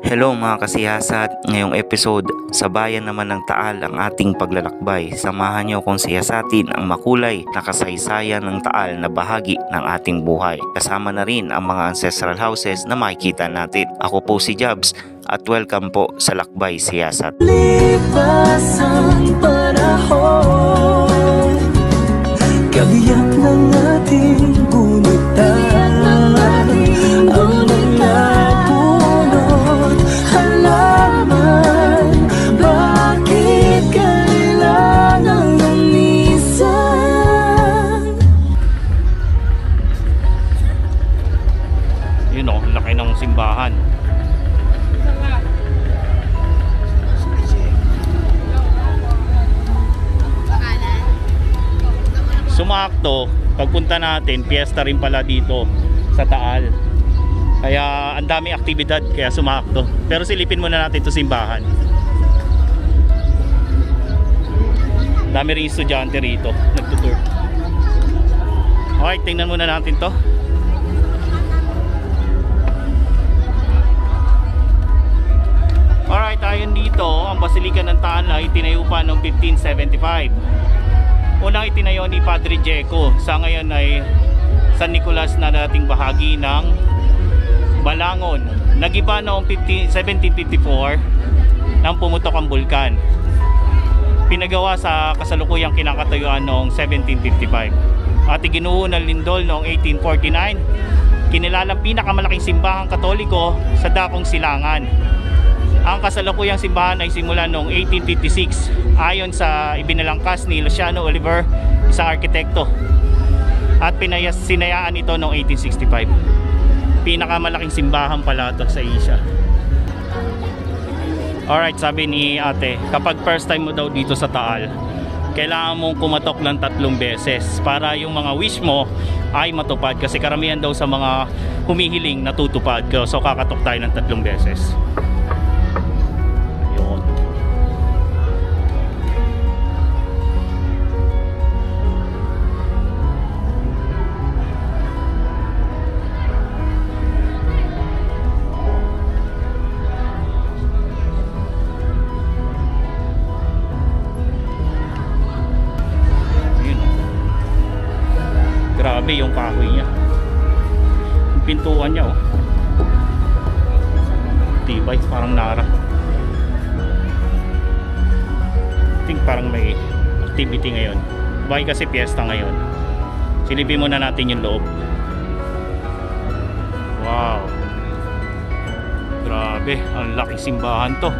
Hello mga kasiyasat, ngayong episode, sa bayan naman ng Taal ang ating paglalakbay. Samahan niyo kung siyasatin ang makulay na kasaysayan ng Taal na bahagi ng ating buhay. Kasama na rin ang mga ancestral houses na makikita natin. Ako po si Jabs at welcome po sa Lakbay Siyasat. Lipas ang panahon, kabiyak ng ating gunitan. Ang mga punot, halaman, bakit kailangang lumisan? Yun o, laki ng simbahan. Sumakto, pagpunta natin, piyesta rin pala dito sa Taal. Kaya ang daming aktibidad, kaya sumakto. Pero silipin muna natin ito simbahan. Dami rin estudyante rito, nagtutour. Okay, tingnan muna natin to. Alright, ayon dito, ang Basilika ng Taal ay tinayo pa noong 1575. Unang itinayo ni Padre Jeco. Sa ngayon ay San Nicolas na dating bahagi ng Balangon. Nagiba noong 1754 nang pumutok ang bulkan. Pinagawa sa kasalukuyang kinakatayuan noong 1755. At iginuho ng lindol noong 1849. Kinilalang pinakamalaking simbahang Katoliko sa dakong Silangan. Ang kasalukuyang simbahan ay simula noong 1856 ayon sa ibinalangkas ni Luciano Oliver, isang arkitekto, at sinayaan ito noong 1865. Pinakamalaking simbahan pala ito sa Asia. Alright, sabi ni ate, kapag first time mo daw dito sa Taal, kailangan mong kumatok ng 3 beses para yung mga wish mo ay matupad, kasi karamihan daw sa mga humihiling natutupad. So kakatok tayo ng 3 beses. Grabe yung kahoy niya, yung pintuan niya, oh, tibay, parang Nara. I think parang may activity ngayon, bakit kasi piyesta ngayon. Silipin muna natin yung loob. Wow, grabe, ang laking simbahan to.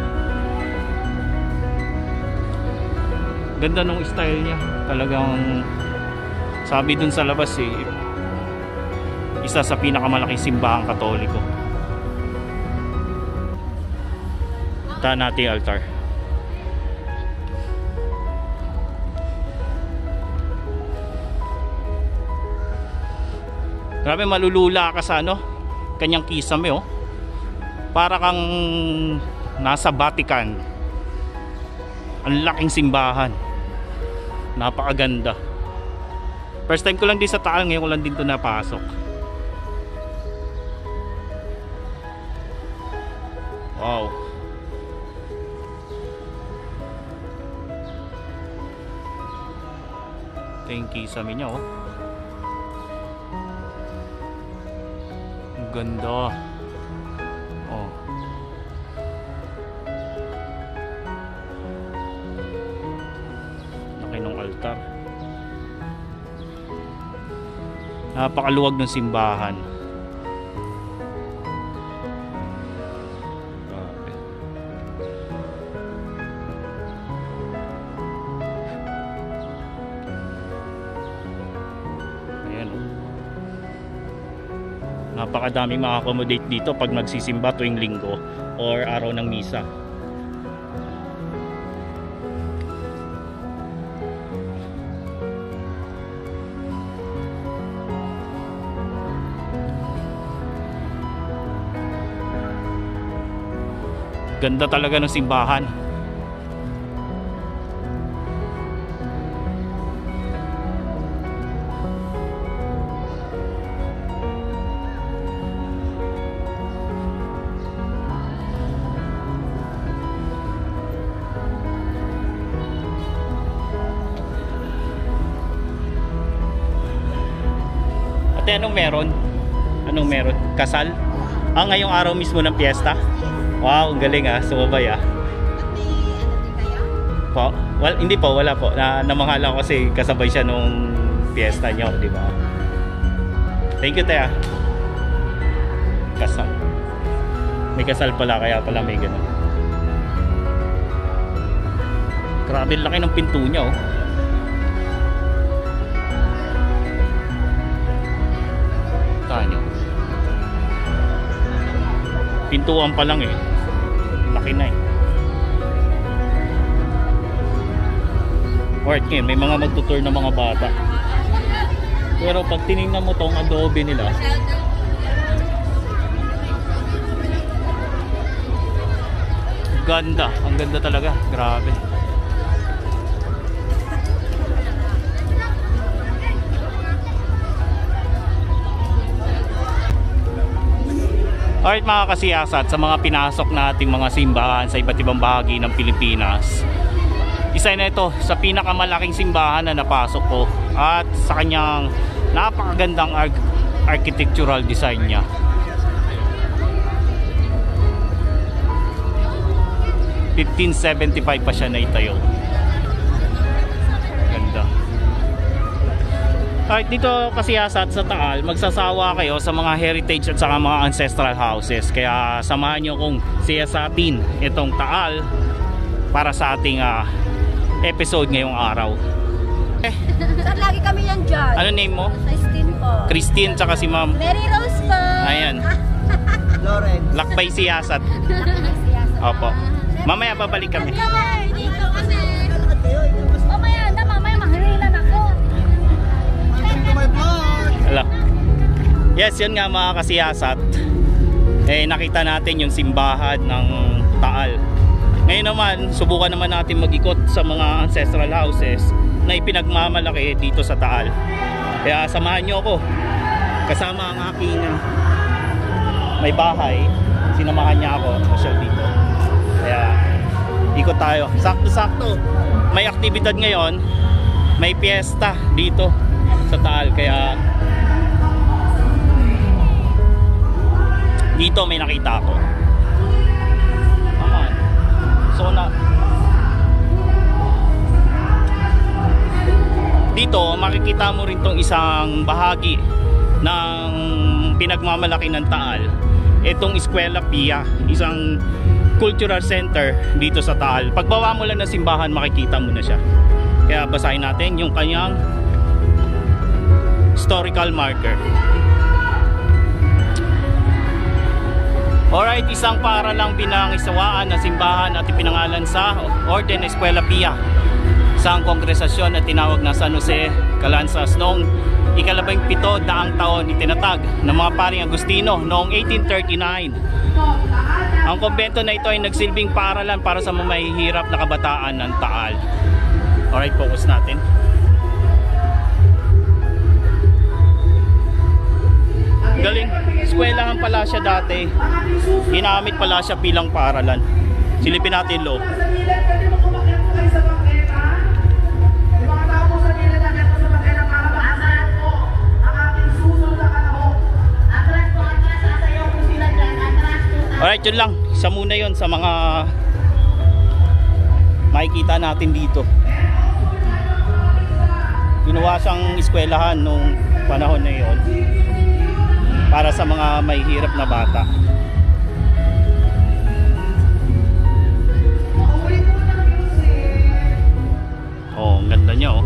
Ganda nung style niya, talagang sabi dun sa labas isa sa pinakamalaking simbahang Katoliko. Taan natin yung altar. Grabe, malulula ka sa kanyang kisame, oh. Para kang nasa Vatican. Ang laking simbahan, napakaganda. First time ko lang din sa Taal, ngayon ko lang din to napasok. Wow. Thank you sa minyo, oh. Ang ganda. Oh. Laki ng altar. Napakaluwag ng simbahan. Grabe. Ayan, oh. Napakadaming maka-accommodate dito pag magsisimba tuwing linggo or araw ng misa. Ganda talaga ng simbahan. Ate, anong meron? Anong meron? Kasal? Ngayong araw mismo ng piyesta? Wow, ang galing sumabay Po? Well, hindi po, wala po. Namanghala ko kasi kasabay siya nung piyesta nyo, di ba? Thank you, Tea. Kasal. May kasal pala, kaya pala may ganun. Grabe, laki ng pinto niya, oh. Tanyo. Pintuan pa lang eh. Laki na eh. Alright, ngayon, may mga magtutour na mga bata. Pero pag tinignan mo tong adobe nila, ganda. Ang ganda talaga. Grabe. Alright mga kasiyasat, sa mga pinasok nating mga simbahan sa iba't ibang bahagi ng Pilipinas, isa na ito sa pinakamalaking simbahan na napasok ko at sa kanyang napakagandang architectural design niya. (1575) pa siya naitayo. Ganda. Kahit dito kasiyasat sa Taal, magsasawa kayo sa mga heritage at saka mga ancestral houses. Kaya samahan nyo kong siyasatin itong Taal para sa ating episode ngayong araw. Sir, lagi kami yan dyan. Ano name mo? Christine po. Christine tsaka si Ma'am. Mary Rose po. Ayan. Lawrence. Lakbay siyasat. Opo. Mamaya babalik kami. Dito kasi. Mamaya, mamaya mahirilan ako. Hello. Yes, yun nga mga kasiyasat. Nakita natin yung simbahan ng Taal. Ngayon naman, subukan naman natin mag-ikot sa mga ancestral houses na ipinagmamalaki dito sa Taal. Kaya samahan nyo ako. Kasama ang aking may bahay. Sinamahan niya ako masyal dito. Kaya ikot tayo. Sakto-sakto. May aktibidad ngayon. May piyesta dito sa Taal. Kaya dito may nakita ako. So dito makikita mo rin tong isang bahagi ng pinagmamalaki ng Taal. Itong Eskwela Pia, isang cultural center dito sa Taal. Pagbaba mo lang ng simbahan, makikita mo na siya. Kaya basahin natin yung kanyang historical marker. Alright, isang paaralang pinangisawaan na simbahan at ipinangalan sa Orden Eskwela Pia. Isang kongresasyon na tinawag na San Jose, Calansas noong ika-17 daang taon itinatag ng mga paring Agustino noong 1839. Ang kumbento na ito ay nagsilbing paaralan para sa mga mahihirap na kabataan ng Taal. Alright, focus natin. Galing, eskwelahan pala siya dati. Ginamit pala siya bilang paaralan. Silipin natin yung loob. Alright, yun lang. Isa muna yun sa mga makikita natin dito. Ginawa siyang eskwelahan nung panahon na yun para sa mga may hirap na bata. Oh, ang ganda niya oh.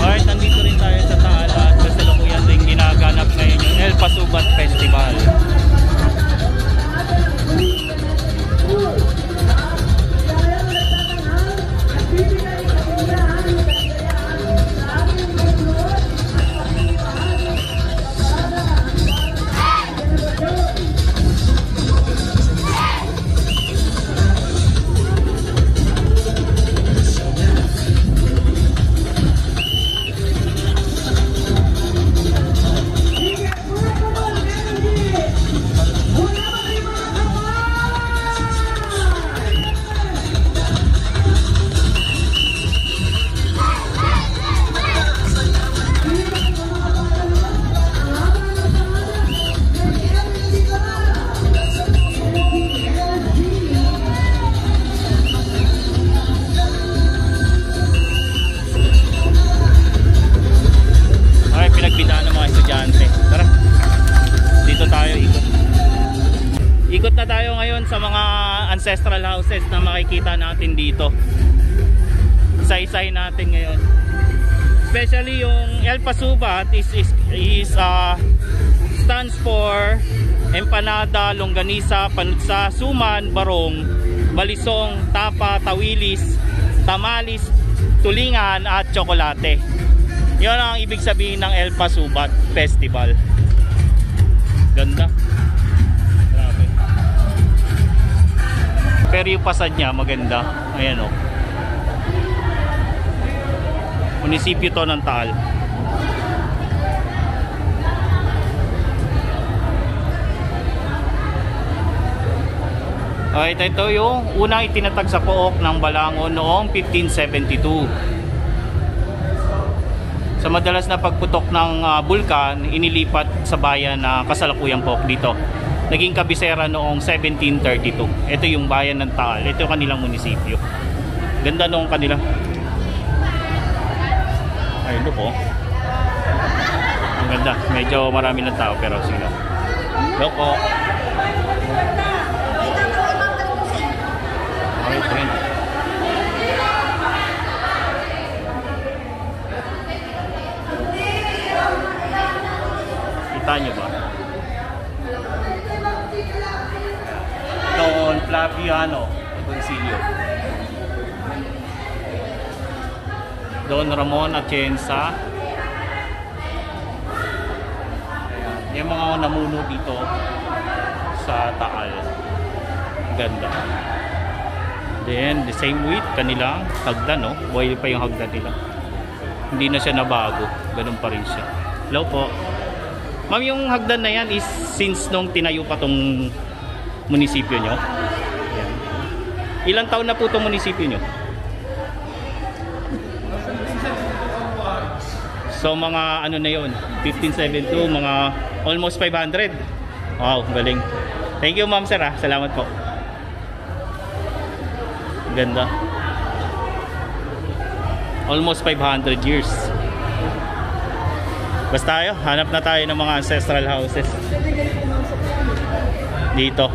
Alright, nandito rin tayo sa Taal at kasalukuyan din ginaganap ngayon yung El Pasubat Festival. houses na makikita natin dito. Isa-isahin natin ngayon. Especially yung El Pasubat stands for empanada, longganisa, panutsa, suman, barong, balisong, tapa, tawilis, tamalis, tulingan at tsokolate. Yun ang ibig sabihin ng El Pasubat Festival. Ganda. Grabe. Pero yung pasad niya maganda. Ayan o. Munisipyo to ng Taal. Okay, ito yung unang itinatag sa pook ng Balangon noong 1572. Sa madalas na pagputok ng bulkan, inilipat sa bayan na kasalukuyang pook dito. Naging kabisera noong 1732. Ito yung bayan ng Taal. Ito yung kanilang munisipyo. Ganda noong kanila. Ayun po. Ang ganda. Medyo marami ng tao pero sila. Loko. Okay, kita nyo ba? Don Flaviano Concilio, Don Ramon Atienza. Yung mga namuno dito sa Taal. Ganda. Then the same with kanilang hagdan, no? Buhay pa yung hagdan nila. Hindi na siya nabago. Ganun pa rin siya. Hello po. Ma'am, yung hagdan na yan is since nung tinayo pa tong munisipyo nyo? Ayan. Ilang taon na po tong munisipyo nyo? So mga ano na yun, 1572, mga almost 500. Wow, galing. Thank you ma'am sir ha. Salamat po. Ganda. Almost 500 years. Basta tayo, hanap na tayo ng mga ancestral houses dito.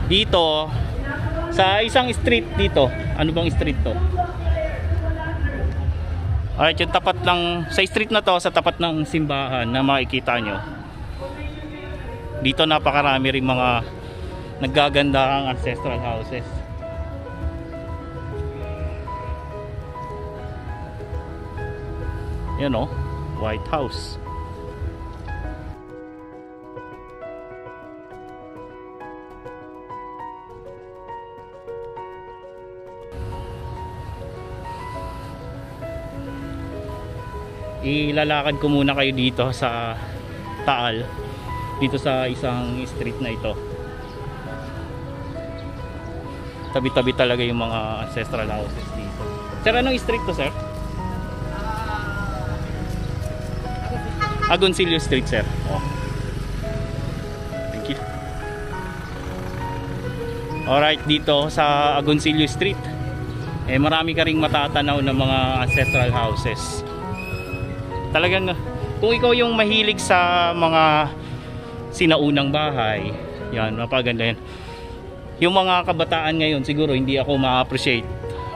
Dito sa isang street dito. Ano bang street to? Alright, yung tapat lang sa street na to, sa tapat ng simbahan na makikita nyo. Dito napakarami rin mga naggagandahang ancestral houses. Yan o, White House. Ilalakad ko muna kayo dito sa Taal, dito sa isang street na ito. Tabi-tabi talaga yung mga ancestral houses dito. Sir, anong street to sir? Agoncillo Street sir. Oh. Thank you. Alright, dito sa Agoncillo Street marami ka ring matatanaw ng mga ancestral houses. Talagang kung ikaw yung mahilig sa mga sinaunang bahay, yan, mapaganda yan. Yung mga kabataan ngayon siguro hindi ako ma-appreciate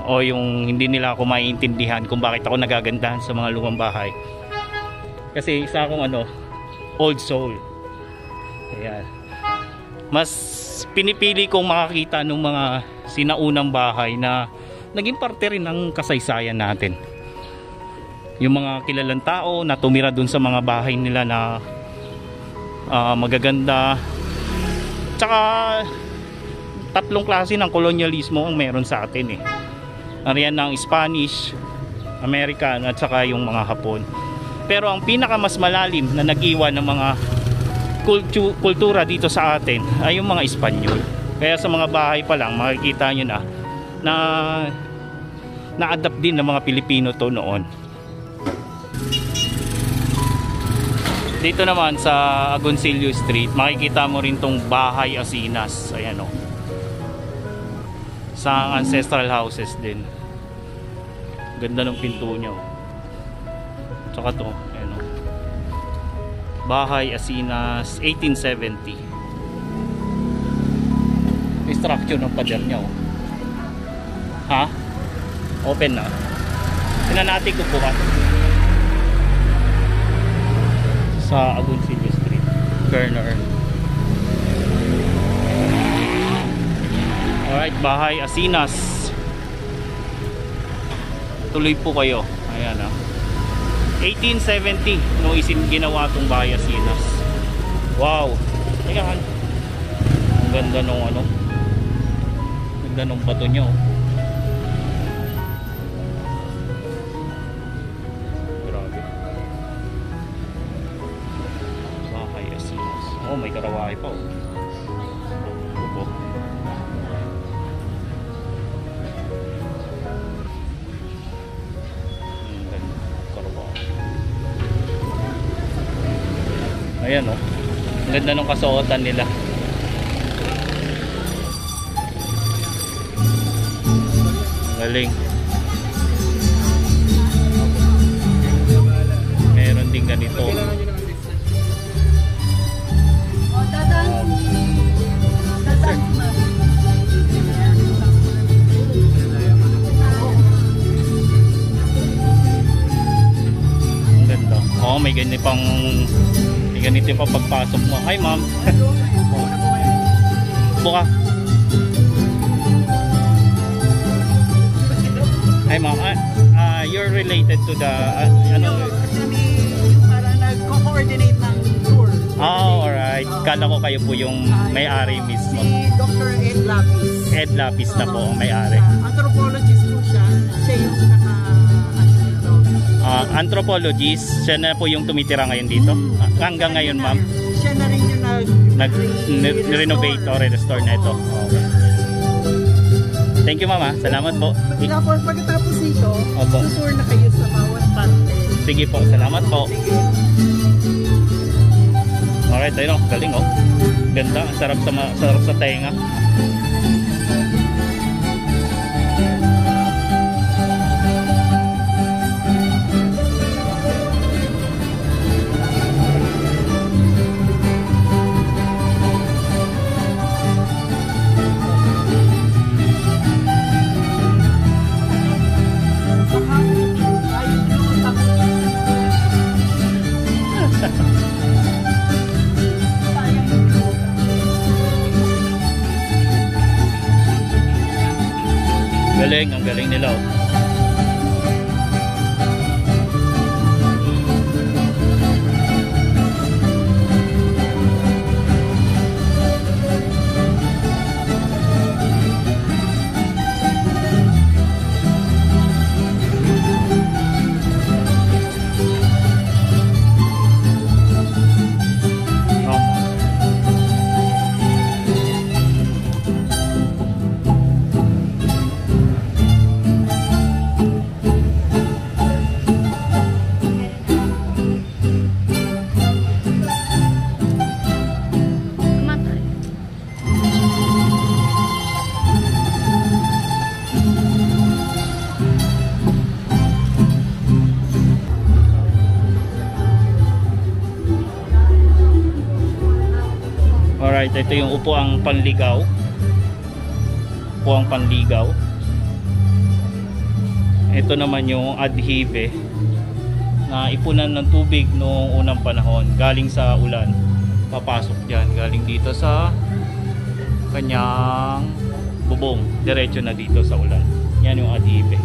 o yung hindi nila ako maiintindihan kung bakit ako nagagandahan sa mga lumang bahay. Kasi isa akong old soul. Ayan. Mas pinipili kong makakita ng mga sinaunang bahay na naging parte rin ng kasaysayan natin. Yung mga kilalang tao na tumira dun sa mga bahay nila na magaganda. Tsaka tatlong klase ng kolonyalismo ang meron sa atin Ariyan ng Spanish, American at saka yung mga Hapon. Pero ang pinaka mas malalim na nag-iwan ng mga kultura dito sa atin ay yung mga Espanyol. Kaya sa mga bahay pa lang makikita nyo na na-adapt din ng mga Pilipino to noon. Dito naman sa Agoncillo Street, makikita mo rin tong Bahay Asinas. Ayan o. Sa ancestral houses din. Ganda ng pinto niya. Tsaka to, ayan o. Bahay Asinas 1870. May structure ng pader niya oh. Ha? Open na. Tingnan natin kung bukas. Sa Agoncillo Street, corner. Alright, Bahay Asinas. Tuloy po kayo. Ayan ah. 1870 nung ginawa itong Bahay Asinas. Wow. Ayan. Ang ganda nung ano. Ang ganda nung bato niya oh. Grabe. Bahay Asinas. Oh, may karawahe pa oh. Upo. Ayan o. Ang ganda ng kasuotan nila. Galing. Meron din ganito. Ang ganda. Oh, may ganito pang ganito pa pagpasok mo. Hi ma'am. Buka. Hi ma'am. You're related to the ano? Para nag-coordinate ng tour. Oh, alright. Kala ko kayo po yung may-ari mismo. Si Dr. Ed Lapis. Ed Lapis na po ang may-ari. Anthropologist po siya. Siya yung Anthropologist, siya na po yung tumitira ngayon dito. Hanggang ngayon, ma'am. Siya na rin yung nag-renovate o restore na ito. Okay. Thank you, ma'am. Salamat po. Tapos pagkatapos nito, Opo. tour na kayo sa bawat parte. Sige po, salamat po. Sige. Alright, ayun o, galing o. Ganda, sarap sa tenga. Galing, ang galing nila oh. Alright, ito yung upuang panligaw. Upuang panligaw. Ito naman yung adhibe na ipunan ng tubig noong unang panahon. Galing sa ulan. Papasok dyan. Galing dito sa kanyang bubong. Diretso na dito sa ulan. Yan yung adhibe.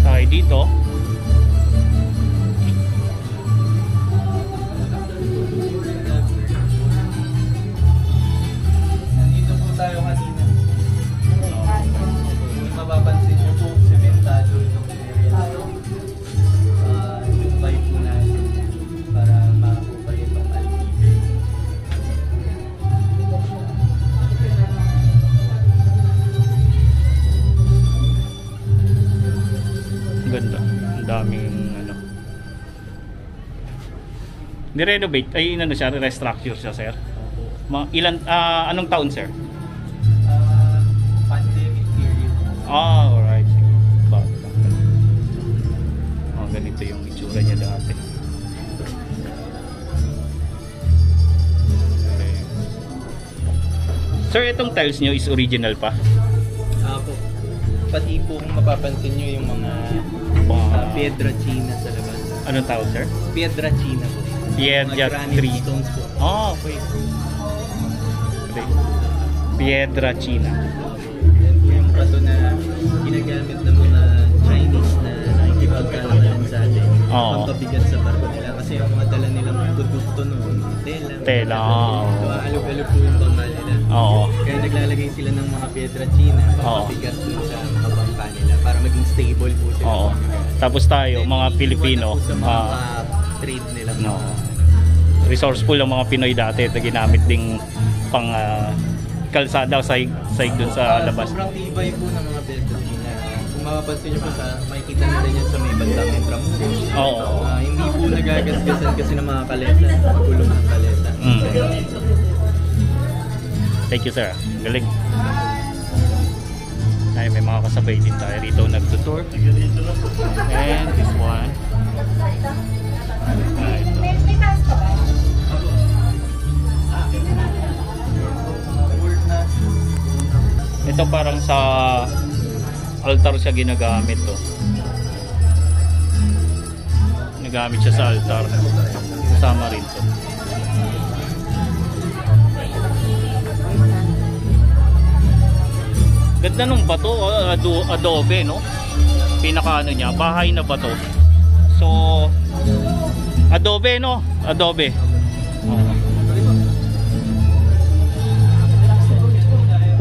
Tayo dito. Tayo kanina. Mapapansin nyo po, sementado itong area. Yung pipe po natin para makakupay itong alkibe. Ganda. Ang daming ano. Ni-renovate. Ay, ano siya? Restructure siya, sir. Anong taon, sir? Pandemic period. Ah, alright. ganito yung itsura niya dati. Okay. Sir, itong tiles nyo is original pa? Po. Pati po kung mapapansin nyo yung mga Piedra China sa labas. Anong tawag, sir? Piedra China po. Piedra Mga granite tree. stones po. Oh, okay. Okay. Piedra China. Yan po yung bato na ginagamit ng mga Chinese na nakikipagkalaman sa atin. Oo. Pampabigat sa barko nila. Kasi yung mga dala nilang produkto noon, Tela, oo. Alog-alog po yung bangka nila. Oo. Kaya naglalagay sila ng mga Piedra China pampabigat dun sa mga bangka nila para maging stable po sila. Oo. Tapos tayo, mga Pilipino, Iwan na po sa mga trade nila. no, resourceful ang mga Pinoy dati na ginamit ding pang kalsada o saig dun sa labas. Sobrang tibay po ng mga Piedra China. Kung mapapansin nyo po makikita nila yan sa may bandang Intramuros. Oo. Hindi po nagagasgasan kasi ng mga kalesa, gulong ng kalesa. Thank you, sir. Galing. Ay, may mga kasabay din tayo rito nagtutour. And this one. May taas ka ba? Ito parang sa altar siya ginagamit to. Nagamit siya sa altar. Kasama rin to. Ganda nung bato, adobe, no? Pinaka ano niya, bahay na bato. So, adobe, no? Adobe.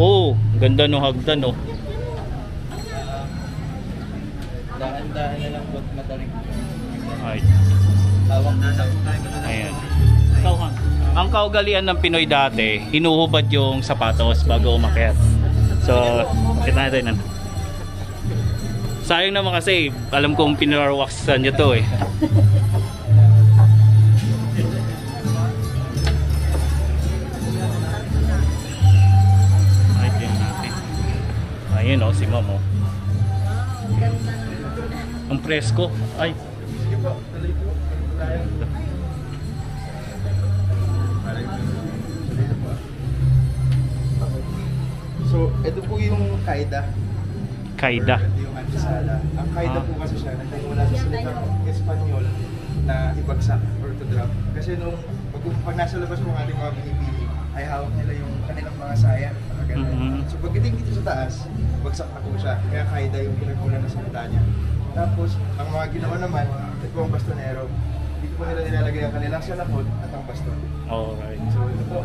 Oh, ganda no hagdan, no? Daan-daan na lang po matarik. Ay. Tawag na tayo. Ayan. Ang kaugalian ng Pinoy dati, hinuhubad yung sapatos bago umakyat. So, kita natin. Sayang naman kasi, alam kong pinarwaxan nyo to eh. Ay, tingnan natin. Ayun o, si Ma'am o. Ang presko. Ay. So, ito po yung kaida. Kaida. Ito yung antisala. Ang kaida po kasi siya, nagmumula sa salitang Espanyol na ibagsak or to drop. Kasi pag nasa labas po ang ating mga binibili, ay hawak nila yung kanilang mga saya. So, pagdating dito sa taas, bagsak na po siya. Kaya kaida yung pinagmula na salita niya. Tapos, ang mga ginawa naman, ito po ang bastonero. Dito po nila nilalagay ang kanilang salakot at ang baston. Alright. So, ito po.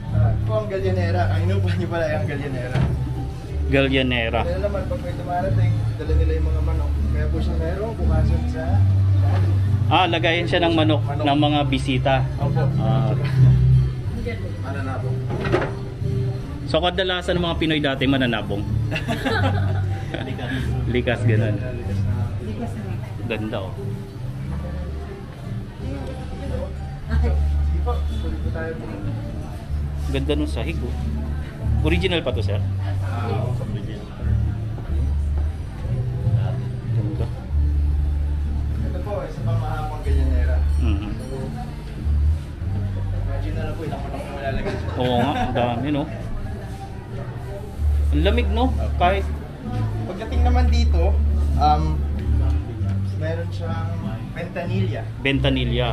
Ito po ang galyanera. Ang inupan niyo pala ay ang galyanera. Galyanera. Kaya naman, pag may dumarating, dala nila yung mga manok. Kaya po siya meron, pumasok sa... Lagayin siya ng manok, ng mga bisita. Opo. Mananabong. So kadalasan ng mga Pinoy dati mananabong. Likas ganun. Ganda oh. Sige po, tuloy po tayo. Ganda nung sahig oh. Original pa to, sir? Ganda. Ito po, isa pang mahabang galyanera. Imagine na lang po, ilang manok na malalagay siya. Oo nga, ang dami no. Ang lamig no, kahit Pagdating naman dito, meron siyang ventanilla. Bentanilla.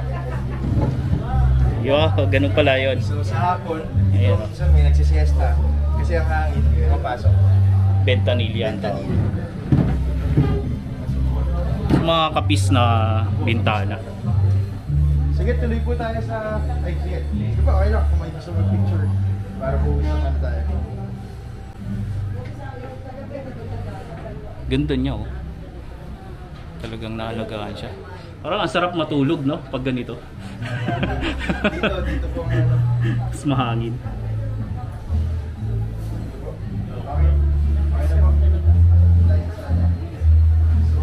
Yo, ganun pala yun. So sa hapon, Ayan. dito minsan may nagsisiesta. Kasi ang hangin, mapasok. Bentanilla ang tawag. Ventanilla. Mga kapis na bintana. Sige, tuloy po tayo sa... Ay, sige. Sige pa, okay lang kung may gusto mag-picture. Para po isa tayo. Ganda niya oh. Talagang naalagaan siya. Parang ang sarap matulog no pag ganito. Dito po ang ano. Mas mahangin. Okay. Okay na po. So,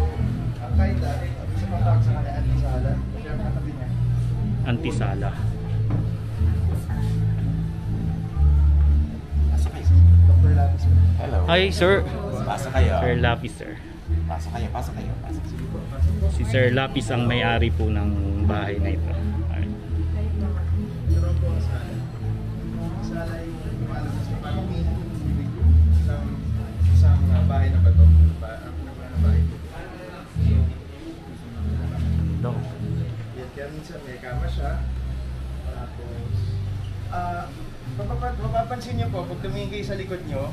ang kaida, isa pang tawag sa kanya, antisala. Siya ang katabi niya. Antisala. Dr. Lapis po. Hello. Hi sir. Pasa kayo. Sir Lapis sir. Pasok kayo, pasok kayo. Pasok. Si Sir Lapis ang may-ari po ng bahay na ito. Ay. Ito po ang sala. Sala yung lumalabas na parang ng isang bahay na ba ito? Ang bahay. Daw. Yan, kaya minsan may kama siya. Tapos, mapapansin niyo po, pag tumingin kayo sa likod niyo,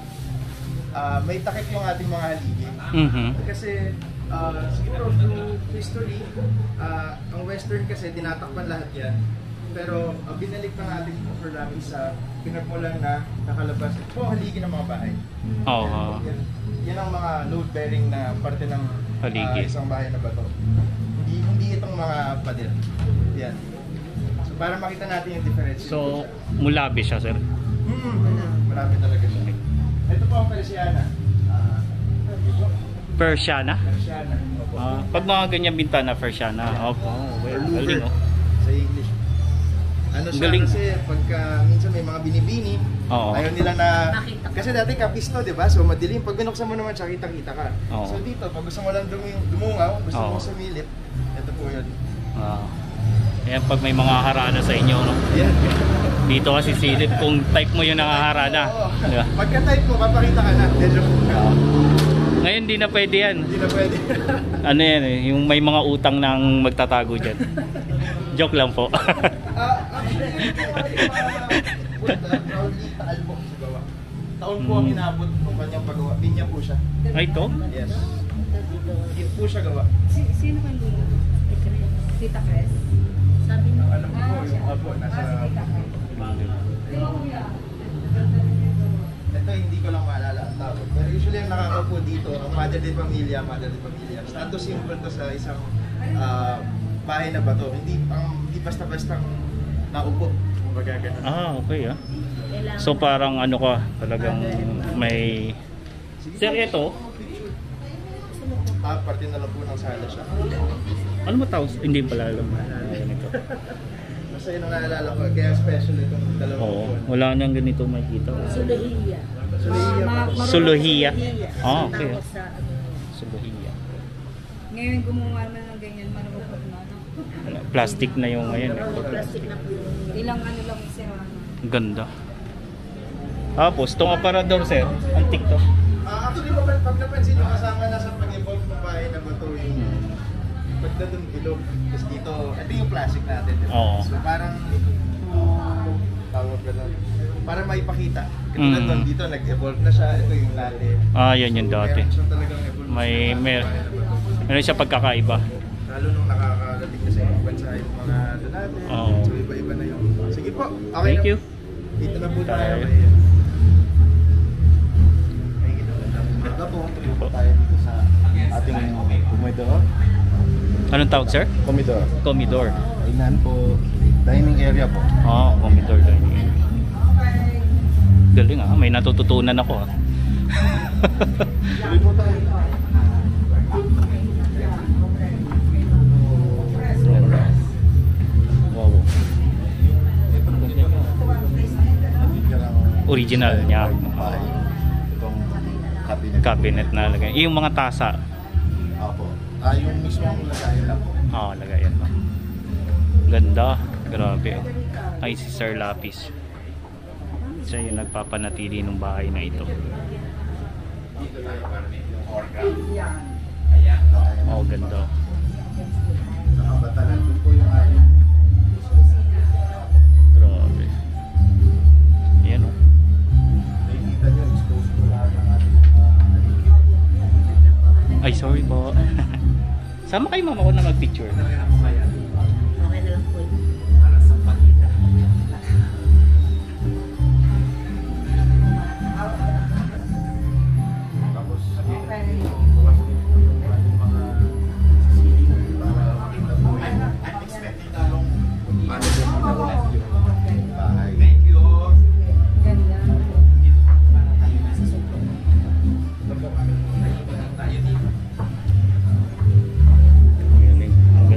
may takip yung ating mga haligi. Kasi siguro through history, ang western kasi tinatakpan lahat yan. Pero binalik ng ating offer namin sa pinagmulan na nakalabas. Ito po ang haligi ng mga bahay. Oo. Yan ang mga load-bearing na parte ng Haligi. isang bahay na bato. Hindi itong mga pader. Yan. So para makita natin yung difference. So, mulabi siya, sir. Marami talaga siya. Ito po ang Persiana. Persiana? Persiana. Opo. Pag mga ganyan bintana, Persiana. Opo. Well, galing oh. Sa English. Ano siya Galing. kasi pagka minsan may mga binibini, Oo. ayaw nila na... Makita. Kasi dati kapisto, di ba? So madilim. Pag binuksan mo naman siya, kitang-kita ka. Oo. So dito, pag gusto mo lang dumungaw, gusto Oo. mo sumilip, ito po yun. Ayan, pag may mga harana sa inyo, no? Yan. Dito kasi silip kung type mo yung nakaharana. Oo. Diba? Pagka-type mo, papakita ka na. Medyo Ngayon, di na pwede yan. hindi na pwede. Ano yan eh, yung may mga utang nang magtatago dyan. Joke lang po. Actually, proudly taalbo sa gawa. Taon po ang inabot ng kanyang paggawa. Linya po siya. Ay, ito? Yes. Hindi po siya gawa. Sino man dito? Tita Cres? Sabi niyo. Alam ko po, yung apo, nasa... Ito, hindi ko lang maalala ang tawag. Pero usually ang nakakaupo dito, ang Mother de Familia. Status symbol to sa isang bahay na bato. Hindi basta-bastang naupo. Kumbaga ganun. Okay ah. So parang ano ka, talagang may... Sir, ito? Parte na lang po ng sala siya. Ano mo tawag? Hindi pala alam. Ganito. Basta yun ang naalala ko. Kaya special itong dalawang Oo, buwan. wala nang ganito makikita. Suluhiya. Suluhiya. Okay. Tawag sa ano. Suluhiya. Ngayon gumawa naman ng ganyan, marunong na Plastic na yung ngayon. Plastic na po. ilang ano lang yung sirana. Ganda. Tapos, itong aparador, sir. Antik to. Actually, pag napansin nyo, kasama na sa pag-evolve ng bahay na bato yung pagdadong bilog. Tapos dito, ito yung plastic natin. Diba? Oo. So parang, tawag ka doon, para maipakita. Katulad doon, dito nag-evolve na siya. Ito yung latte. Yan yung dati. Meron siyang talagang evolution. Meron siya pagkakaiba. Lalo nung nakakarating na sa ibang bansa yung mga donate. Oo. So iba-iba na yung... Sige po, okay Thank na. you. Dito na po tayo. Tayo. Ito po, tayo dito sa ating comedor. Anong tawag, sir? Comedor. Comedor. Ayun po, dining area po. Comedor dining. Galing may natututunan ako Tuloy po tayo. Wow. Original niya. Itong cabinet. Cabinet na lagay. Yung mga tasa. Opo. Yung mismong lagayan lang po. Lagayan lang. Ganda. Grabe. Ay, si Sir Lapis. Siya yung nagpapanatili ng bahay na ito. Ganda. Nakabatalan doon po yung ating Grabe. Ayan nakikita nyo, exposed po lahat ng ating Ay, sorry po. Sama kayo mama ko na mag-picture. Okay na lang po yun. tapos bukas din po yung ating mga sisiling para makita po yung unexpected talong paano din pinagawa yung bahay. Thank you! Ganda. Galing. Ang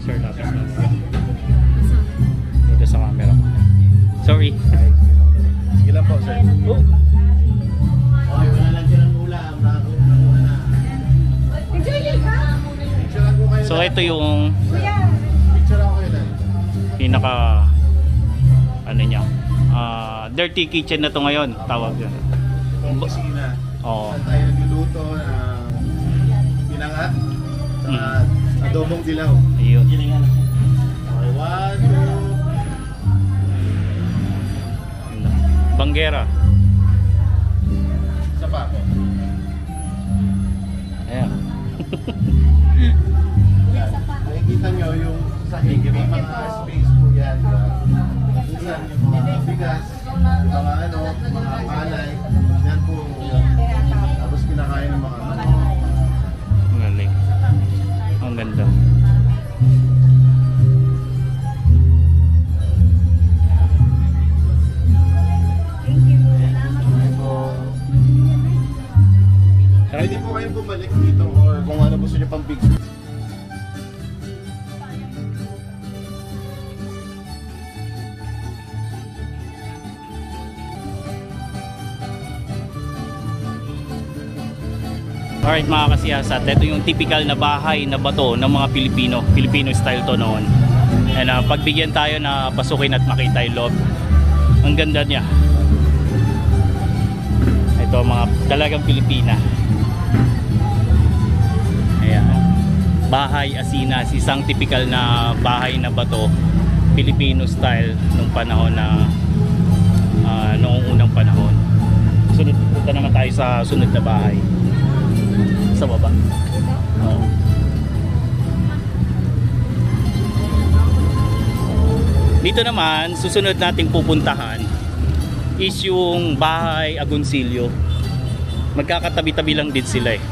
ni Sir Lapis na. Dito sa camera. Sorry. Sige lang po, sir. Oh. Okay, wala lang silang ulam. Nakakuha na. Picturean ko kayo. So ito yung Picturean ko kayo na. pinaka ano niya. Dirty kitchen na to ngayon, tawag yun. Itong kusina. Oo. Saan tayo nagluluto ng pinangat at adobong dilaw. Ayun. Okay, 1, 2. Banggera. Isa pa po. Ayan. Yan. Nakikita nyo yung sahig, may mga space po yan. Minsan yung mga bigas, yung mga ano, mga palay, yan po yan. Tapos kinakain ng mga ano. Ang galing. Ang ganda. Pwede po kayong bumalik dito or kung ano gusto nyo pang big space. Alright mga kasiyasat, ito yung typical na bahay na bato ng mga Pilipino. Filipino style to noon. And pagbigyan tayo na pasukin at makita yung loob. Ang ganda niya. Ito mga talagang Pilipina. Ayan. Bahay Asinas, isang typical na bahay na bato. Filipino style nung panahon na noong unang panahon. Sunod, punta naman tayo sa sunod na bahay. Sa baba. Oo. Dito naman, susunod nating pupuntahan is yung bahay Agoncillo. Magkakatabi-tabi lang din sila eh.